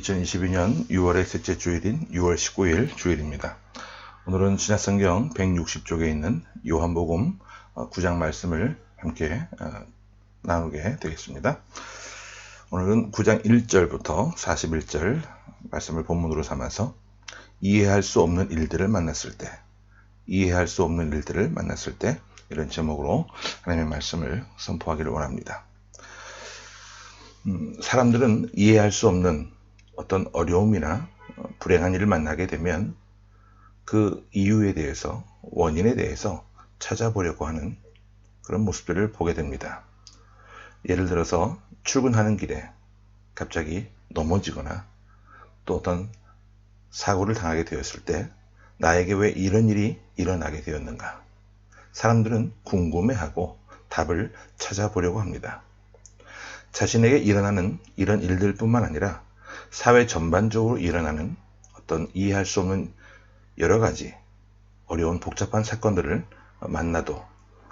2022년 6월의 셋째 주일인 6월 19일 주일입니다. 오늘은 신약성경 160쪽에 있는 요한복음 9장 말씀을 함께 나누게 되겠습니다. 오늘은 9장 1절부터 41절 말씀을 본문으로 삼아서 이해할 수 없는 일들을 만났을 때, 이런 제목으로 하나님의 말씀을 선포하기를 원합니다. 사람들은 이해할 수 없는 어떤 어려움이나 불행한 일을 만나게 되면 그 이유에 대해서, 원인에 대해서 찾아보려고 하는 그런 모습들을 보게 됩니다. 예를 들어서 출근하는 길에 갑자기 넘어지거나 또 어떤 사고를 당하게 되었을 때 나에게 왜 이런 일이 일어나게 되었는가? 사람들은 궁금해하고 답을 찾아보려고 합니다. 자신에게 일어나는 이런 일들 뿐만 아니라 사회 전반적으로 일어나는 어떤 이해할 수 없는 여러 가지 어려운 복잡한 사건들을 만나도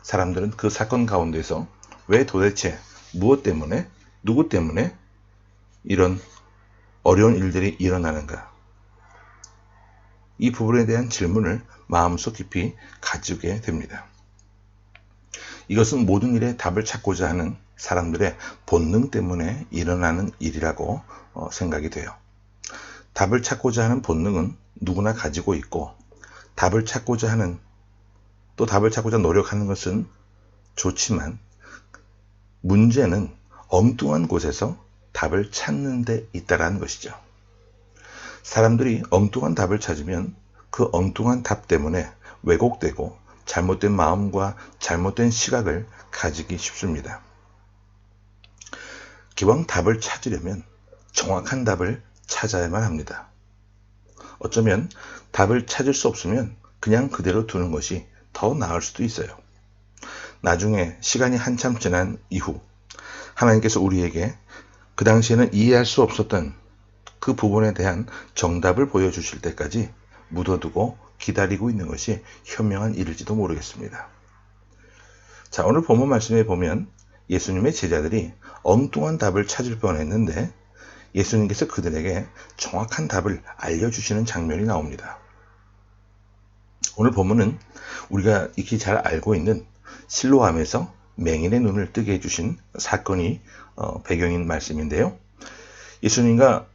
사람들은 그 사건 가운데서 왜 도대체 무엇 때문에, 누구 때문에 이런 어려운 일들이 일어나는가? 이 부분에 대한 질문을 마음속 깊이 가지게 됩니다. 이것은 모든 일에 답을 찾고자 하는 사람들의 본능 때문에 일어나는 일이라고 생각이 돼요. 답을 찾고자 하는 본능은 누구나 가지고 있고, 답을 찾고자 노력하는 것은 좋지만, 문제는 엉뚱한 곳에서 답을 찾는 데 있다는 것이죠. 사람들이 엉뚱한 답을 찾으면 그 엉뚱한 답 때문에 왜곡되고 잘못된 마음과 잘못된 시각을 가지기 쉽습니다. 기왕 답을 찾으려면 정확한 답을 찾아야만 합니다. 어쩌면 답을 찾을 수 없으면 그냥 그대로 두는 것이 더 나을 수도 있어요. 나중에 시간이 한참 지난 이후 하나님께서 우리에게 그 당시에는 이해할 수 없었던 그 부분에 대한 정답을 보여주실 때까지 묻어두고 기다리고 있는 것이 현명한 일일지도 모르겠습니다. 자, 오늘 본문 말씀에 보면 예수님의 제자들이 엉뚱한 답을 찾을 뻔했는데 예수님께서 그들에게 정확한 답을 알려주시는 장면이 나옵니다. 오늘 본문은 우리가 익히 잘 알고 있는 실로암에서 맹인의 눈을 뜨게 해주신 사건이 배경인 말씀인데요. 예수님과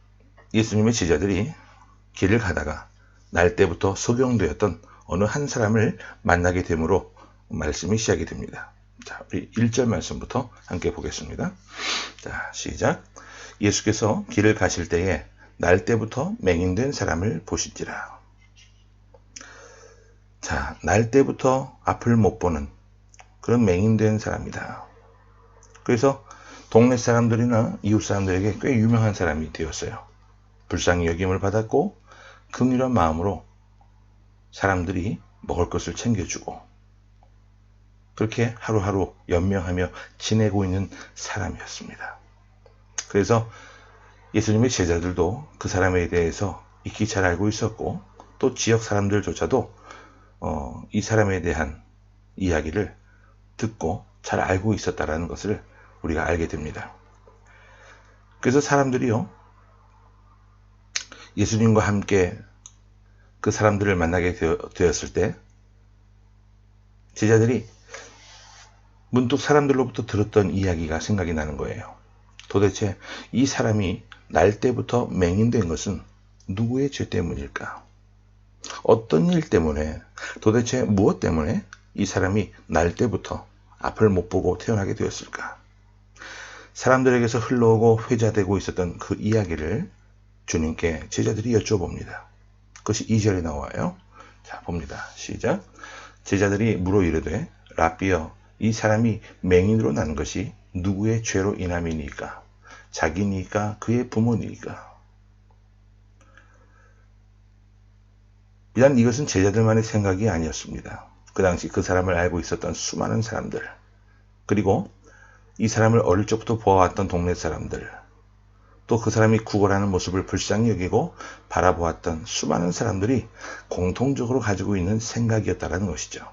예수님의 제자들이 길을 가다가 날 때부터 소경되었던 어느 한 사람을 만나게 되므로 말씀이 시작이 됩니다. 자, 우리 1절 말씀부터 함께 보겠습니다. 자, 시작. 예수께서 길을 가실 때에 날 때부터 맹인된 사람을 보시지라. 자, 날 때부터 앞을 못 보는 그런 맹인된 사람이다. 그래서 동네 사람들이나 이웃 사람들에게 꽤 유명한 사람이 되었어요. 불쌍히 여김을 받았고 긍휼한 마음으로 사람들이 먹을 것을 챙겨주고 그렇게 하루하루 연명하며 지내고 있는 사람이었습니다. 그래서 예수님의 제자들도 그 사람에 대해서 익히 잘 알고 있었고 또 지역 사람들조차도 이 사람에 대한 이야기를 듣고 잘 알고 있었다는 것을 우리가 알게 됩니다. 그래서 사람들이요, 예수님과 함께 그 사람들을 만나게 되었을 때 제자들이 문득 사람들로부터 들었던 이야기가 생각이 나는 거예요. 도대체 이 사람이 날 때부터 맹인된 것은 누구의 죄 때문일까? 어떤 일 때문에, 도대체 무엇 때문에 이 사람이 날 때부터 앞을 못 보고 태어나게 되었을까? 사람들에게서 흘러오고 회자되고 있었던 그 이야기를 주님께 제자들이 여쭤봅니다. 그것이 2절에 나와요. 자, 봅니다. 시작. 제자들이 물어 이르되 라삐여, 이 사람이 맹인으로 난 것이 누구의 죄로 인함이니까? 자기니까 그의 부모니까? 비단 이것은 제자들만의 생각이 아니었습니다. 그 당시 그 사람을 알고 있었던 수많은 사람들, 그리고 이 사람을 어릴 적부터 보아왔던 동네 사람들, 또 그 사람이 구걸하는 모습을 불쌍히 여기고 바라보았던 수많은 사람들이 공통적으로 가지고 있는 생각이었다는 것이죠.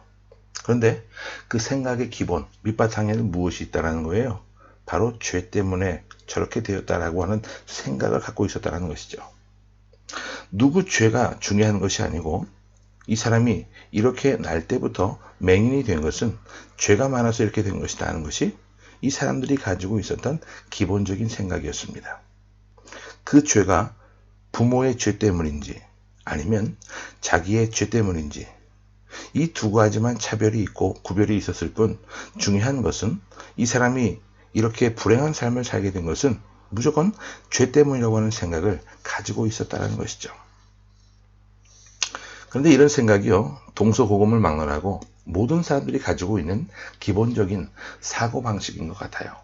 그런데 그 생각의 기본, 밑바탕에는 무엇이 있다는 거예요? 바로 죄 때문에 저렇게 되었다라고 하는 생각을 갖고 있었다는 것이죠. 누구 죄가 중요한 것이 아니고 이 사람이 이렇게 날 때부터 맹인이 된 것은 죄가 많아서 이렇게 된 것이다 하는 것이 이 사람들이 가지고 있었던 기본적인 생각이었습니다. 그 죄가 부모의 죄 때문인지 아니면 자기의 죄 때문인지 이 두 가지만 차별이 있고 구별이 있었을 뿐 중요한 것은 이 사람이 이렇게 불행한 삶을 살게 된 것은 무조건 죄 때문이라고 하는 생각을 가지고 있었다는 것이죠. 그런데 이런 생각이요, 동서고금을 막론하고 모든 사람들이 가지고 있는 기본적인 사고방식인 것 같아요.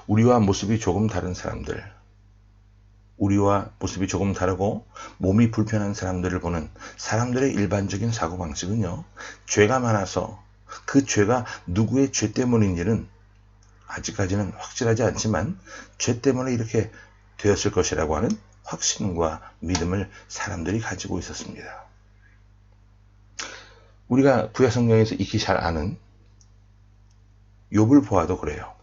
우리와 모습이 조금 다른 사람들, 우리와 모습이 조금 다르고 몸이 불편한 사람들을 보는 사람들의 일반적인 사고방식은요, 죄가 많아서 그 죄가 누구의 죄 때문인지는 아직까지는 확실하지 않지만 죄 때문에 이렇게 되었을 것이라고 하는 확신과 믿음을 사람들이 가지고 있었습니다. 우리가 구약성경에서 익히 잘 아는 욥을 보아도 그래요.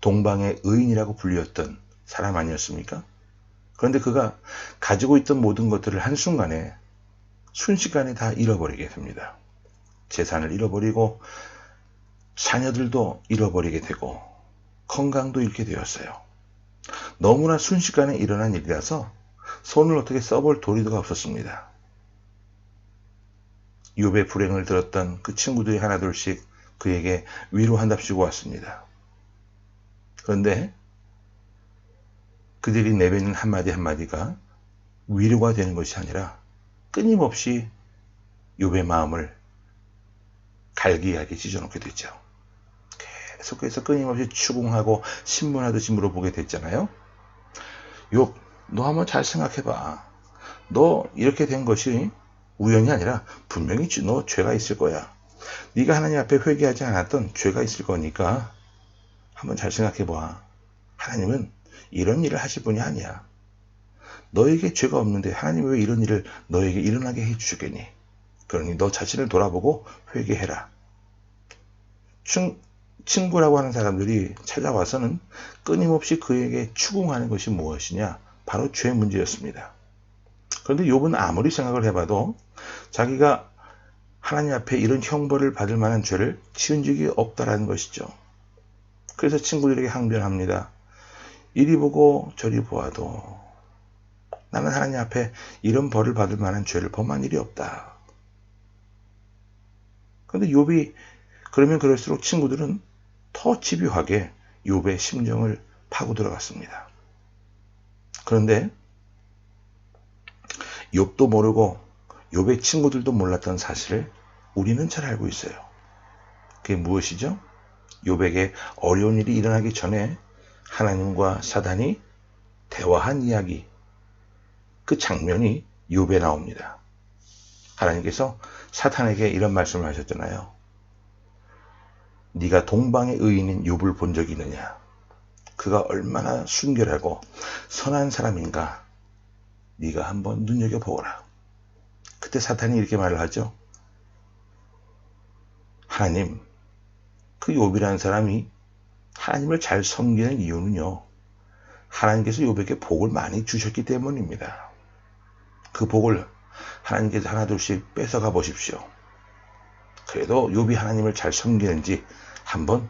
동방의 의인이라고 불렸던 사람 아니었습니까? 그런데 그가 가지고 있던 모든 것들을 한순간에 순식간에 다 잃어버리게 됩니다. 재산을 잃어버리고 자녀들도 잃어버리게 되고 건강도 잃게 되었어요. 너무나 순식간에 일어난 일이라서 손을 어떻게 써볼 도리가 없었습니다. 욥의 불행을 들었던 그 친구들이 하나둘씩 그에게 위로한답시고 왔습니다. 그런데 그들이 내뱉는 한마디 한마디가 위로가 되는 것이 아니라 끊임없이 욥의 마음을 갈기하게 찢어놓게 됐죠. 계속해서 끊임없이 추궁하고 신문하듯이 물어보게 됐잖아요. 욥, 너 한번 잘 생각해봐. 너 이렇게 된 것이 우연이 아니라 분명히 너 죄가 있을 거야. 네가 하나님 앞에 회개하지 않았던 죄가 있을 거니까 한번 잘 생각해봐. 하나님은 이런 일을 하실 분이 아니야. 너에게 죄가 없는데 하나님이 왜 이런 일을 너에게 일어나게 해주겠니? 그러니 너 자신을 돌아보고 회개해라. 친구라고 하는 사람들이 찾아와서는 끊임없이 그에게 추궁하는 것이 무엇이냐? 바로 죄 문제였습니다. 그런데 욥은 아무리 생각을 해봐도 자기가 하나님 앞에 이런 형벌을 받을 만한 죄를 지은 적이 없다라는 것이죠. 그래서 친구들에게 항변합니다. 이리 보고 저리 보아도 나는 하나님 앞에 이런 벌을 받을 만한 죄를 범한 일이 없다. 그런데 욥이 그러면 그럴수록 친구들은 더 집요하게 욥의 심정을 파고 들어갔습니다. 그런데 욥도 모르고 욥의 친구들도 몰랐던 사실을 우리는 잘 알고 있어요. 그게 무엇이죠? 욥에게 어려운 일이 일어나기 전에 하나님과 사단이 대화한 이야기, 그 장면이 욥에 나옵니다. 하나님께서 사탄에게 이런 말씀을 하셨잖아요. 네가 동방의 의인인 욥을 본 적이 있느냐? 그가 얼마나 순결하고 선한 사람인가? 네가 한번 눈여겨보거라. 그때 사탄이 이렇게 말을 하죠. 하나님, 그 욥이라는 사람이 하나님을 잘 섬기는 이유는요, 하나님께서 욥에게 복을 많이 주셨기 때문입니다. 그 복을 하나님께서 하나둘씩 뺏어가 보십시오. 그래도 욥이 하나님을 잘 섬기는지 한번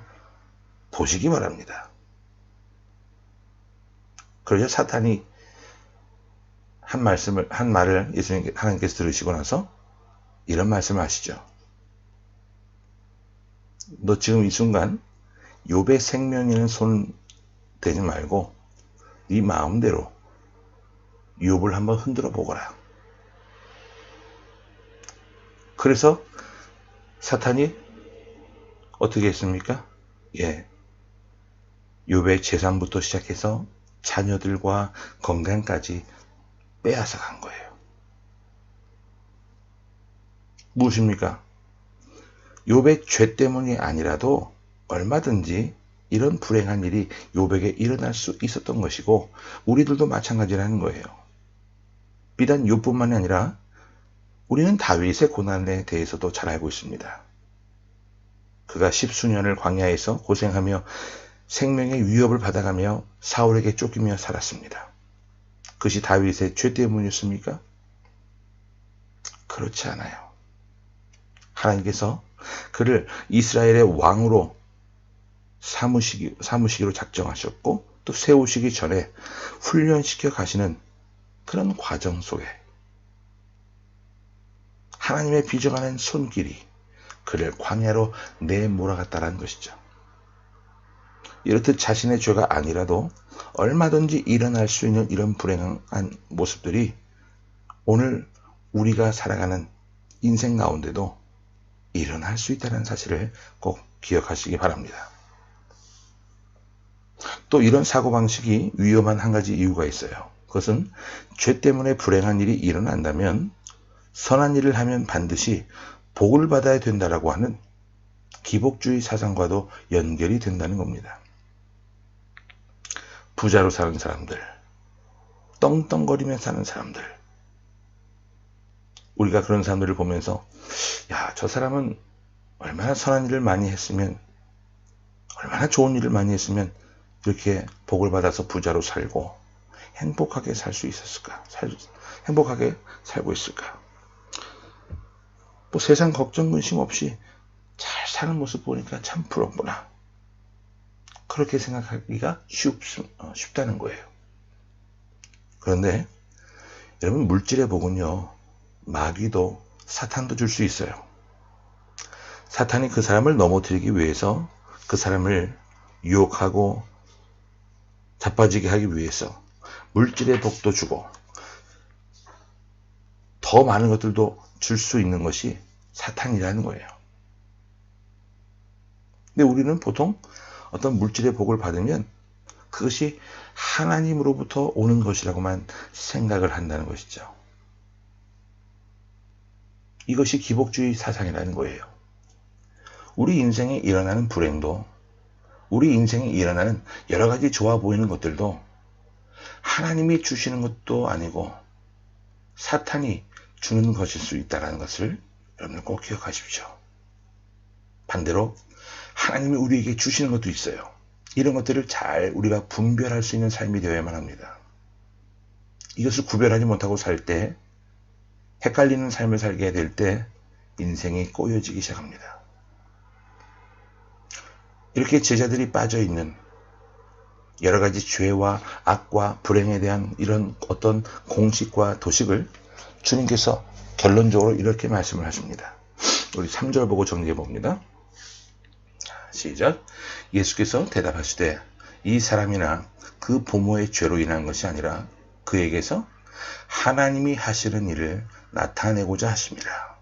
보시기 바랍니다. 그러자 사탄이 한 말을 하나님께서 들으시고 나서 이런 말씀을 하시죠. 너 지금 이 순간 욥의 생명에는 손 대지 말고 네 마음대로 욥을 한번 흔들어 보거라. 그래서 사탄이 어떻게 했습니까? 욥의 재산부터 시작해서 자녀들과 건강까지 빼앗아 간 거예요. 무엇입니까? 욥의 죄 때문이 아니라도 얼마든지 이런 불행한 일이 욥에게 일어날 수 있었던 것이고 우리들도 마찬가지라는 거예요. 비단 욥뿐만이 아니라 우리는 다윗의 고난에 대해서도 잘 알고 있습니다. 그가 10수년을 광야에서 고생하며 생명의 위협을 받아가며 사울에게 쫓기며 살았습니다. 그것이 다윗의 죄 때문이었습니까? 그렇지 않아요. 하나님께서 그를 이스라엘의 왕으로 삼으시기로 작정하셨고 또 세우시기 전에 훈련시켜 가시는 그런 과정 속에 하나님의 빚어가는 손길이 그를 광야로 내몰아갔다는 것이죠. 이렇듯 자신의 죄가 아니라도 얼마든지 일어날 수 있는 이런 불행한 모습들이 오늘 우리가 살아가는 인생 가운데도 일어날 수 있다는 사실을 꼭 기억하시기 바랍니다. 또 이런 사고방식이 위험한 한 가지 이유가 있어요. 그것은 죄 때문에 불행한 일이 일어난다면 선한 일을 하면 반드시 복을 받아야 된다라고 하는 기복주의 사상과도 연결이 된다는 겁니다. 부자로 사는 사람들, 떵떵거리며 사는 사람들, 우리가 그런 사람들을 보면서 야, 저 사람은 얼마나 선한 일을 많이 했으면, 얼마나 좋은 일을 많이 했으면 이렇게 복을 받아서 부자로 살고 행복하게 살 수 있었을까? 행복하게 살고 있을까? 뭐 세상 걱정 근심 없이 잘 사는 모습 보니까 참 부럽구나. 그렇게 생각하기가 쉽다는 거예요. 그런데 여러분, 물질의 복은요, 마귀도 사탄도 줄 수 있어요. 사탄이 그 사람을 넘어뜨리기 위해서 그 사람을 유혹하고 자빠지게 하기 위해서 물질의 복도 주고 더 많은 것들도 줄 수 있는 것이 사탄이라는 거예요. 근데 우리는 보통 어떤 물질의 복을 받으면 그것이 하나님으로부터 오는 것이라고만 생각을 한다는 것이죠. 이것이 기복주의 사상이라는 거예요. 우리 인생에 일어나는 불행도, 우리 인생에 일어나는 여러 가지 좋아 보이는 것들도 하나님이 주시는 것도 아니고 사탄이 주는 것일 수 있다는 것을 여러분 꼭 기억하십시오. 반대로 하나님이 우리에게 주시는 것도 있어요. 이런 것들을 잘 우리가 분별할 수 있는 삶이 되어야만 합니다. 이것을 구별하지 못하고 살 때, 헷갈리는 삶을 살게 될 때 인생이 꼬여지기 시작합니다. 이렇게 제자들이 빠져있는 여러 가지 죄와 악과 불행에 대한 이런 어떤 공식과 도식을 주님께서 결론적으로 이렇게 말씀을 하십니다. 우리 3절 보고 정리해 봅니다. 시작. 예수께서 대답하시되 이 사람이나 그 부모의 죄로 인한 것이 아니라 그에게서 하나님이 하시는 일을 나타내고자 하심이라.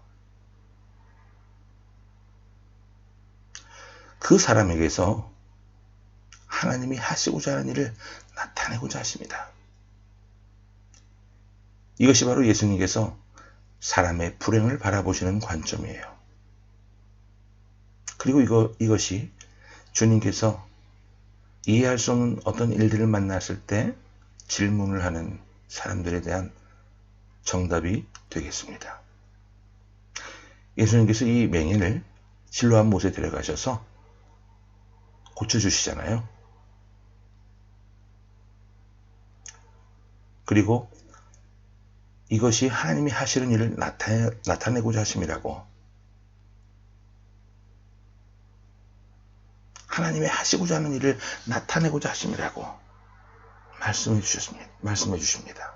그 사람에게서 하나님이 하시고자 하는 일을 나타내고자 하십니다. 이것이 바로 예수님께서 사람의 불행을 바라보시는 관점이에요. 그리고 이것이 주님께서 이해할 수 없는 어떤 일들을 만났을 때 질문을 하는 사람들에 대한 정답이 되겠습니다. 예수님께서 이 맹인을 실로암 못에 데려가셔서 고쳐주시잖아요. 그리고 이것이 하나님이 하시는 일을 나타내고자 하심이라고, 하나님의 하시고자 하는 일을 나타내고자 하심이라고 말씀해 주십니다.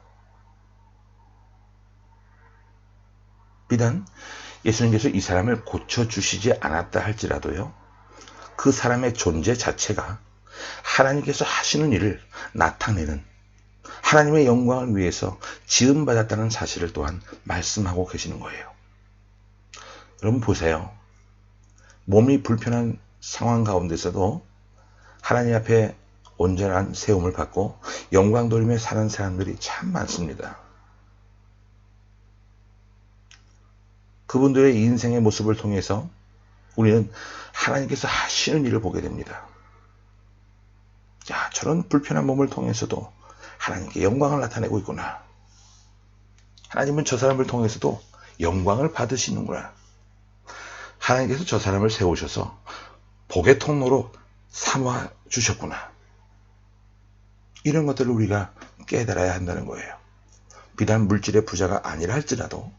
비단 예수님께서 이 사람을 고쳐주시지 않았다 할지라도요, 그 사람의 존재 자체가 하나님께서 하시는 일을 나타내는, 하나님의 영광을 위해서 지음받았다는 사실을 또한 말씀하고 계시는 거예요. 여러분 보세요. 몸이 불편한 상황 가운데서도 하나님 앞에 온전한 세움을 받고 영광 돌리며 사는 사람들이 참 많습니다. 그분들의 인생의 모습을 통해서 우리는 하나님께서 하시는 일을 보게 됩니다. 야, 저런 불편한 몸을 통해서도 하나님께 영광을 나타내고 있구나. 하나님은 저 사람을 통해서도 영광을 받으시는구나. 하나님께서 저 사람을 세우셔서 복의 통로로 삼아 주셨구나. 이런 것들을 우리가 깨달아야 한다는 거예요. 비단 물질의 부자가 아니라 할지라도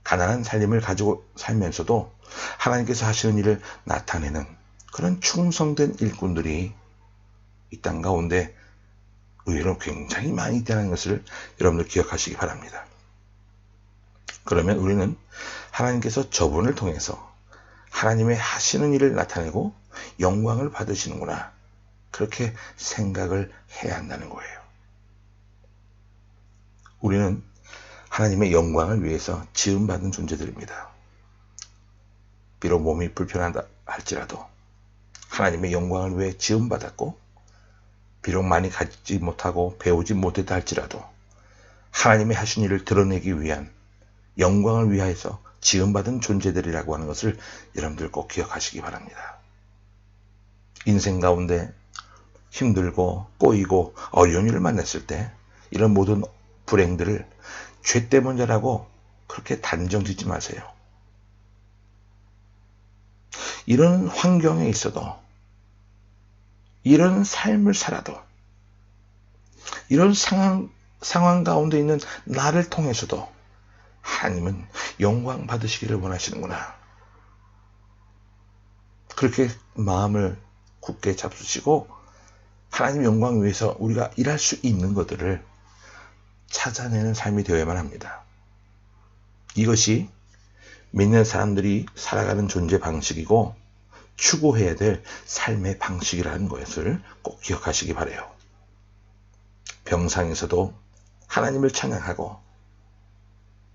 가난한 삶을 가지고 살면서도 하나님께서 하시는 일을 나타내는 그런 충성된 일꾼들이 이 땅 가운데 의외로 굉장히 많이 있다는 것을 여러분들 기억하시기 바랍니다. 그러면 우리는 하나님께서 저분을 통해서 하나님의 하시는 일을 나타내고 영광을 받으시는구나, 그렇게 생각을 해야 한다는 거예요. 우리는 하나님의 영광을 위해서 지음받은 존재들입니다. 비록 몸이 불편하다 할지라도 하나님의 영광을 위해 지음받았고, 비록 많이 가지지 못하고 배우지 못했다 할지라도 하나님의 하신 일을 드러내기 위한 영광을 위하여서 지음받은 존재들이라고 하는 것을 여러분들 꼭 기억하시기 바랍니다. 인생 가운데 힘들고 꼬이고 어려운 일을 만났을 때 이런 모든 불행들을 죄 때문이라고 그렇게 단정 짓지 마세요. 이런 환경에 있어도, 이런 삶을 살아도, 이런 상황 가운데 있는 나를 통해서도 하나님은 영광 받으시기를 원하시는구나, 그렇게 마음을 굳게 잡수시고 하나님 영광을 위해서 우리가 일할 수 있는 것들을 찾아내는 삶이 되어야만 합니다. 이것이 믿는 사람들이 살아가는 존재 방식이고 추구해야 될 삶의 방식이라는 것을 꼭 기억하시기 바라요. 병상에서도 하나님을 찬양하고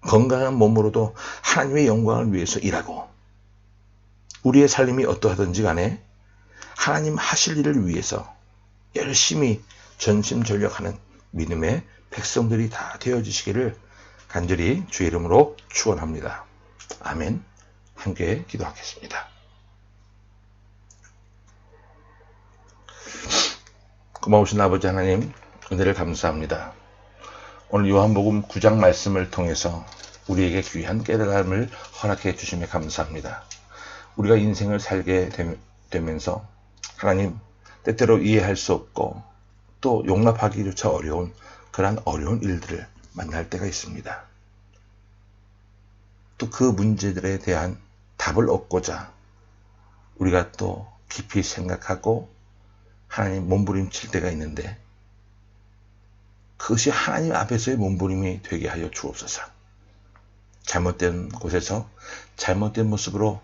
건강한 몸으로도 하나님의 영광을 위해서 일하고, 우리의 삶이 어떠하든지 간에 하나님 하실 일을 위해서 열심히 전심전력하는 믿음의 백성들이 다 되어주시기를 간절히 주의 이름으로 축원합니다. 아멘. 함께 기도하겠습니다. 고마우신 아버지 하나님, 은혜를 감사합니다. 오늘 요한복음 9장 말씀을 통해서 우리에게 귀한 깨달음을 허락해 주심에 감사합니다. 우리가 인생을 살게 되면서 하나님, 때때로 이해할 수 없고 또 용납하기조차 어려운 그러한 어려운 일들을 만날 때가 있습니다. 또 그 문제들에 대한 답을 얻고자 우리가 또 깊이 생각하고 하나님 몸부림칠 때가 있는데, 그것이 하나님 앞에서의 몸부림이 되게 하여 주옵소서. 잘못된 곳에서 잘못된 모습으로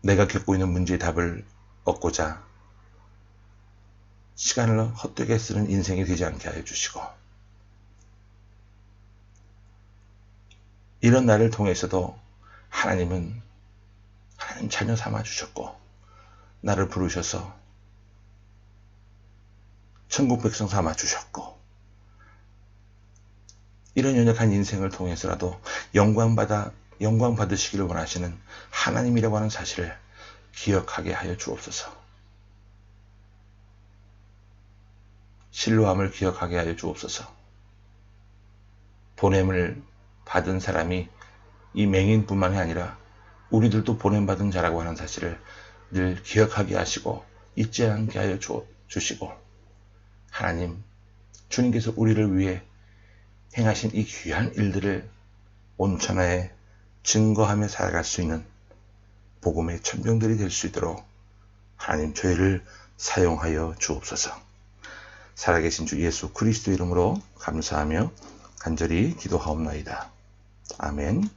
내가 겪고 있는 문제의 답을 얻고자 시간을 헛되게 쓰는 인생이 되지 않게 하여 주시고, 이런 나를 통해서도 하나님은 하나님 자녀 삼아 주셨고 나를 부르셔서 천국 백성 삼아 주셨고, 이런 연약한 인생을 통해서라도 영광 받으시기를 원하시는 하나님이라고 하는 사실을 기억하게 하여 주옵소서. 신뢰함을 기억하게 하여 주옵소서. 보냄을 받은 사람이 이 맹인뿐만이 아니라 우리들도 보냄받은 자라고 하는 사실을 늘 기억하게 하시고 잊지 않게 하여 주시고, 하나님, 주님께서 우리를 위해 행하신 이 귀한 일들을 온천하에 증거하며 살아갈 수 있는 복음의 천병들이 될 수 있도록 하나님 저희를 사용하여 주옵소서. 살아계신 주 예수 그리스도 이름으로 감사하며 간절히 기도하옵나이다. 아멘.